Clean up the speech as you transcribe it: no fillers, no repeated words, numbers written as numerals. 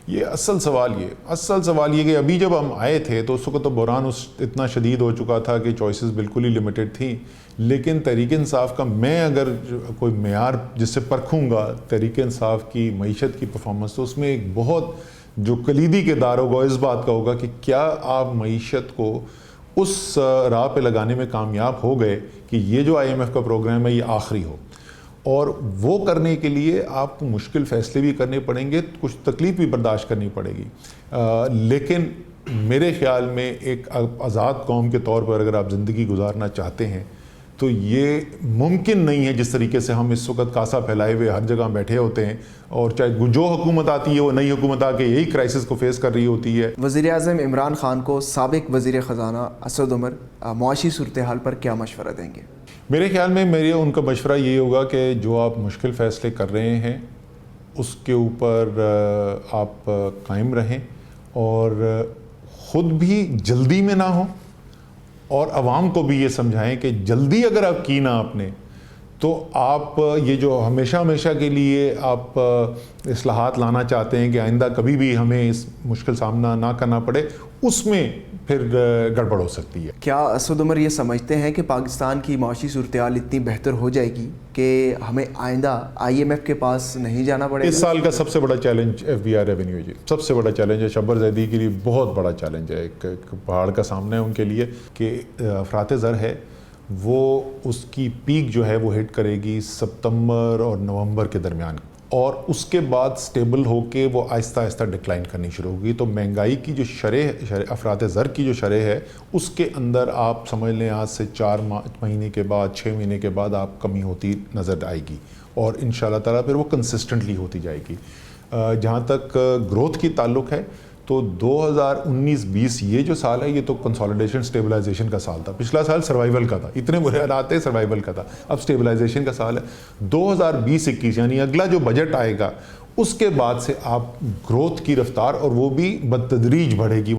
ये असल सवाल ये कि अभी जब हम आए थे तो उस वक्त तो बहरान इतना शदीद हो चुका था कि चॉइसेस बिल्कुल ही लिमिटेड थी। लेकिन तहरीक इंसाफ का मैं अगर कोई मेयार जिससे परखूँगा तहरीक इंसाफ की मईशत की परफॉर्मेंस, तो उसमें एक बहुत जो कलीदी किरदार होगा इस बात का होगा कि क्या आप मईशत को उस राह पे लगाने में कामयाब हो गए कि ये जो IMF का प्रोग्राम है ये आखिरी हो। और वो करने के लिए आपको मुश्किल फ़ैसले भी करने पड़ेंगे, कुछ तकलीफ़ भी बर्दाश्त करनी पड़ेगी। लेकिन मेरे ख़्याल में एक आज़ाद कौम के तौर पर अगर आप ज़िंदगी गुजारना चाहते हैं तो ये मुमकिन नहीं है जिस तरीके से हम इस वक्त कासा फैलाए हुए हर जगह बैठे होते हैं, और चाहे जो हुकूमत आती है वो नई हुकूमत आके यही क्राइसिस को फेस कर रही होती है। वज़ीर-ए-आज़म इमरान खान को साबिक़ वज़ीर ख़ज़ाना असद उमर मुआशी सूरत हाल पर क्या मशवरा देंगे? मेरे ख़्याल में उनका मशवरा ये होगा कि जो आप मुश्किल फ़ैसले कर रहे हैं उसके ऊपर आप कायम रहें और ख़ुद भी जल्दी में ना हो, और आवाम को भी ये समझाएं कि जल्दी अगर आप की ना आपने तो आप ये जो हमेशा के लिए आप इस्लाहात लाना चाहते हैं कि आइंदा कभी भी हमें इस मुश्किल सामना ना करना पड़े, उसमें फिर गड़बड़ हो सकती है। क्या असद उमर ये समझते हैं कि पाकिस्तान की माशी सूरत हाल इतनी बेहतर हो जाएगी कि हमें आइंदा IMF के पास नहीं जाना पड़ेगा? इस साल का सबसे बड़ा चैलेंज FBI रेवेन्यू है जी, सबसे बड़ा चैलेंज है। शब्बर ज़ैदी के लिए बहुत बड़ा चैलेंज है, एक पहाड़ का सामना है उनके लिए कि अफरात ज़र है वो उसकी पीक जो है वो हिट करेगी सितंबर और नवंबर के दरमियान, और उसके बाद स्टेबल होके वो आहिस्ता आहिस्ता डिक्लाइन करनी शुरू होगी। तो महंगाई की जो शरह अफरात ज़र की जो शरह है उसके अंदर आप समझ लें आज से 4 महीने के बाद 6 महीने के बाद आप कमी होती नज़र आएगी, और इंशाल्लाह ताला फिर वो कंसिस्टेंटली होती जाएगी। जहाँ तक ग्रोथ की ताल्लुक़ है तो 2019-20 ये जो साल है ये तो कंसोलिडेशन स्टेबलाइजेशन का साल था। पिछला साल सर्वाइवल का था, इतने बुरे हालात थे, सर्वाइवल का था। अब स्टेबलाइजेशन का साल है। 2020-21 यानी अगला जो बजट आएगा उसके बाद से आप ग्रोथ की रफ्तार और वो भी बतदरीज बढ़ेगी।